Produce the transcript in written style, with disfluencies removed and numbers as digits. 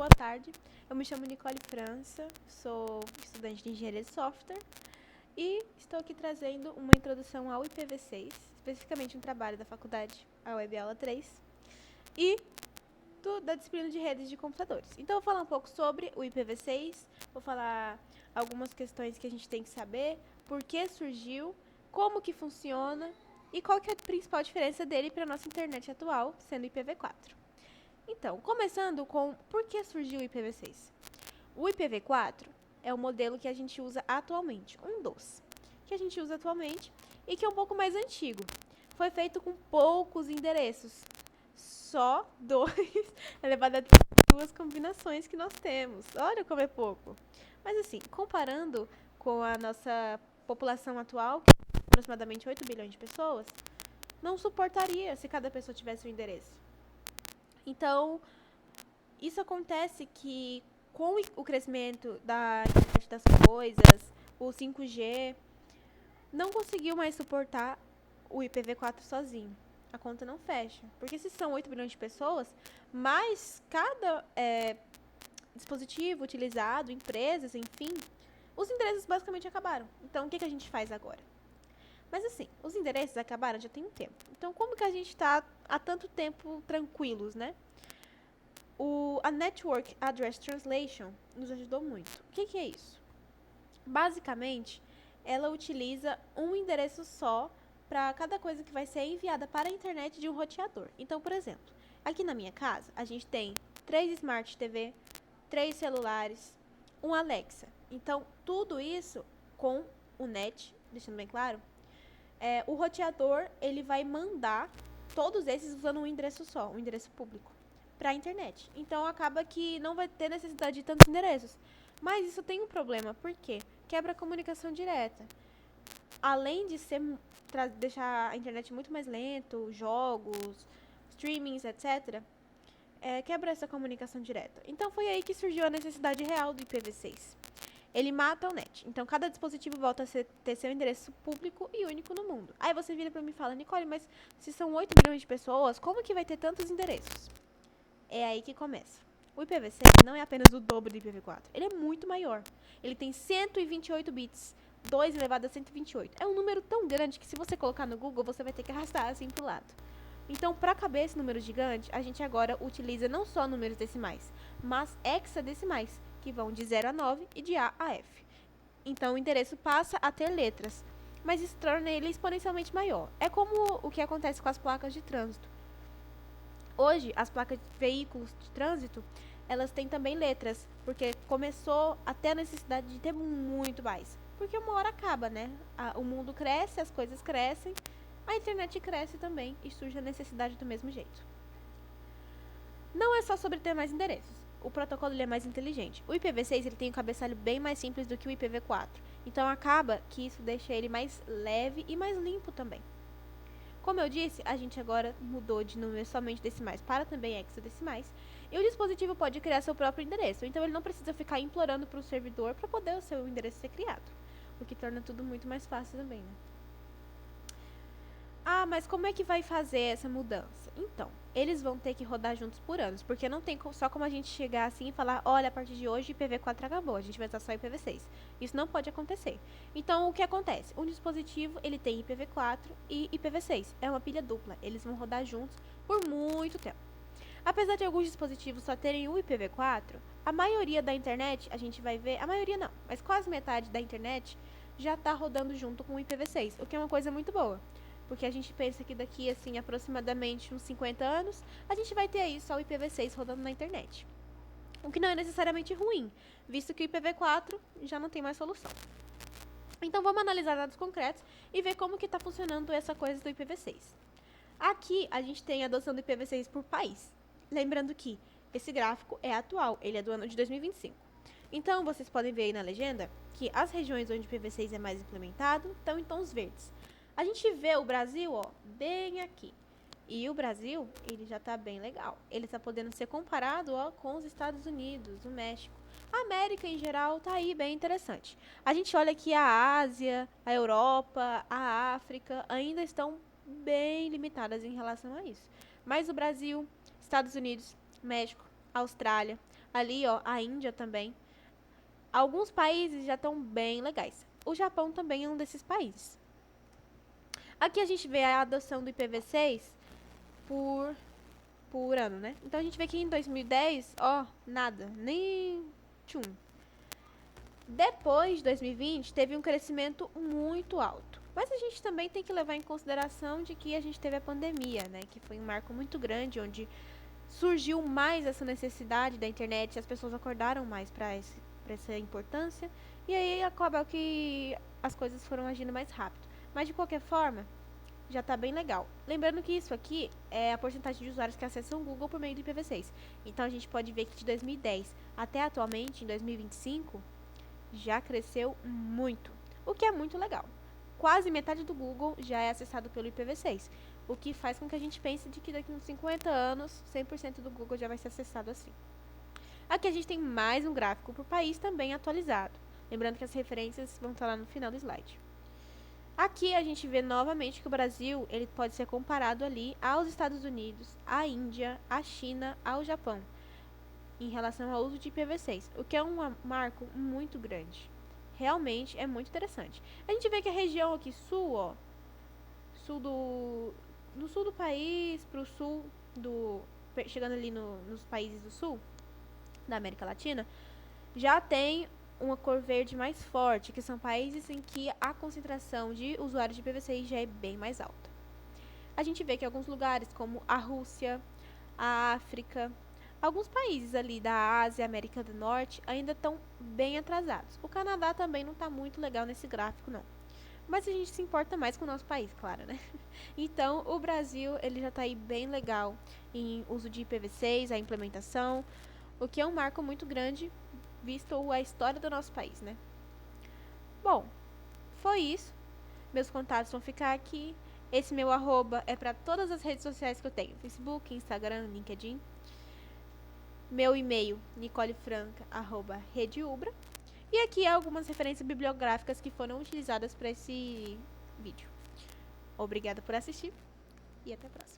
tarde. Eu me chamo Nicole França, sou estudante de engenharia de software e estou aqui trazendo uma introdução ao IPv6, especificamente um trabalho da faculdade, a Web Aula 3, e da disciplina de redes de computadores. Então, eu vou falar um pouco sobre o IPv6, vou falar algumas questões que a gente tem que saber, por que surgiu, como que funciona e qual que é a principal diferença dele para a nossa internet atual, sendo o IPv4. Então, começando com por que surgiu o IPv6. O IPv4 é o modelo que a gente usa atualmente, um dos que a gente usa atualmente e que é um pouco mais antigo. Foi feito com poucos endereços, só 2, elevado a 2 combinações que nós temos. Olha como é pouco. Mas assim, comparando com a nossa população atual, que é aproximadamente 8 bilhões de pessoas, não suportaria se cada pessoa tivesse um endereço. Então, isso acontece que com o crescimento da internet das coisas, o 5G, não conseguiu mais suportar o IPv4 sozinho. A conta não fecha. Porque se são 8 bilhões de pessoas, mais cada dispositivo utilizado, empresas, enfim, os endereços basicamente acabaram. Então, o que a gente faz agora? Mas assim, os endereços acabaram já tem um tempo. Então, como que a gente está há tanto tempo tranquilos, né? A Network Address Translation nos ajudou muito. O que é isso? Basicamente, ela utiliza um endereço só para cada coisa que vai ser enviada para a internet de um roteador. Então, por exemplo, aqui na minha casa, a gente tem 3 Smart TV, 3 celulares, um Alexa. Então, tudo isso com o NET, deixando bem claro, o roteador ele vai mandar todos esses usando um endereço só, um endereço público, para a internet. Então, acaba que não vai ter necessidade de tantos endereços. Mas isso tem um problema, por quê? Quebra a comunicação direta. Além de deixar a internet muito mais lento, jogos, streamings, etc., quebra essa comunicação direta. Então foi aí que surgiu a necessidade real do IPv6. Ele mata o net. Então cada dispositivo volta a ter seu endereço público e único no mundo. Aí você vira pra mim e fala, Nicole, mas se são 8 bilhões de pessoas, como que vai ter tantos endereços? É aí que começa. O IPv6 não é apenas o dobro do IPv4. Ele é muito maior. Ele tem 128 bits. 2 elevado a 128. É um número tão grande que se você colocar no Google, você vai ter que arrastar assim pro lado. Então, para caber esse número gigante, a gente agora utiliza não só números decimais, mas hexadecimais, que vão de 0 a 9 e de A a F. Então, o endereço passa a ter letras, mas isso torna ele exponencialmente maior. É como o que acontece com as placas de trânsito. Hoje, as placas de veículos de trânsito, elas têm também letras, porque começou a ter a necessidade de ter muito mais. Porque uma hora acaba, né? O mundo cresce, as coisas crescem, a internet cresce também e surge a necessidade do mesmo jeito. Não é só sobre ter mais endereços. O protocolo ele é mais inteligente. O IPv6 ele tem um cabeçalho bem mais simples do que o IPv4. Então acaba que isso deixa ele mais leve e mais limpo também. Como eu disse, a gente agora mudou de números somente decimais para também hexadecimais. E o dispositivo pode criar seu próprio endereço. Então ele não precisa ficar implorando para o servidor para poder o seu endereço ser criado. O que torna tudo muito mais fácil também, né? Ah, mas como é que vai fazer essa mudança? Então, eles vão ter que rodar juntos por anos, porque não tem só como a gente chegar assim e falar, olha, a partir de hoje IPv4 acabou, a gente vai usar só IPv6. Isso não pode acontecer. Então, o que acontece? Um dispositivo, ele tem IPv4 e IPv6. É uma pilha dupla, eles vão rodar juntos por muito tempo. Apesar de alguns dispositivos só terem o IPv4, a maioria da internet, a gente vai ver, a maioria não, mas quase metade da internet já está rodando junto com o IPv6, o que é uma coisa muito boa. Porque a gente pensa que daqui, assim, aproximadamente uns 50 anos, a gente vai ter aí só o IPv6 rodando na internet. O que não é necessariamente ruim, visto que o IPv4 já não tem mais solução. Então vamos analisar dados concretos e ver como que está funcionando essa coisa do IPv6. Aqui a gente tem a adoção do IPv6 por país. Lembrando que esse gráfico é atual, ele é do ano de 2025. Então vocês podem ver aí na legenda que as regiões onde o IPv6 é mais implementado estão em tons verdes. A gente vê o Brasil, ó, bem aqui. E o Brasil, ele já tá bem legal. Ele tá podendo ser comparado, ó, com os Estados Unidos, o México. A América, em geral, tá aí bem interessante. A gente olha que a Ásia, a Europa, a África ainda estão bem limitadas em relação a isso. Mas o Brasil, Estados Unidos, México, Austrália, Ali, ó, a Índia também. Alguns países já estão bem legais. O Japão também é um desses países. Aqui a gente vê a adoção do IPv6 por, por ano, né? Então a gente vê que em 2010, ó, nada, nem tchum. Depois de 2020, teve um crescimento muito alto. Mas a gente também tem que levar em consideração de que a gente teve a pandemia, né? Que foi um marco muito grande, onde surgiu mais essa necessidade da internet, as pessoas acordaram mais para essa importância, e aí acaba que as coisas foram agindo mais rápido. Mas de qualquer forma, já está bem legal. Lembrando que isso aqui é a porcentagem de usuários que acessam o Google por meio do IPv6. Então a gente pode ver que de 2010 até atualmente, em 2025, já cresceu muito, o que é muito legal. Quase metade do Google já é acessado pelo IPv6, o que faz com que a gente pense de que daqui a uns 50 anos, 100% do Google já vai ser acessado assim. Aqui a gente tem mais um gráfico por país também atualizado. Lembrando que as referências vão estar lá no final do slide. Aqui a gente vê novamente que o Brasil ele pode ser comparado ali aos Estados Unidos, à Índia, à China, ao Japão, em relação ao uso de IPv6, o que é um marco muito grande. Realmente é muito interessante. A gente vê que a região aqui sul, ó, sul do, no sul do país, pro sul do, chegando ali nos países do sul, da América Latina, já tem uma cor verde mais forte, que são países em que a concentração de usuários de IPv6 já é bem mais alta. A gente vê que alguns lugares, como a Rússia, a África, alguns países ali da Ásia e América do Norte ainda estão bem atrasados. O Canadá também não está muito legal nesse gráfico, não. Mas a gente se importa mais com o nosso país, claro, né? Então, o Brasil, ele já está aí bem legal em uso de IPv6, a implementação, o que é um marco muito grande, visto a história do nosso país, né? Bom, foi isso. Meus contatos vão ficar aqui. Esse meu arroba é para todas as redes sociais que eu tenho: Facebook, Instagram, LinkedIn. Meu e-mail, nicolefranca@redeubra. E aqui algumas referências bibliográficas que foram utilizadas para esse vídeo. Obrigada por assistir e até a próxima.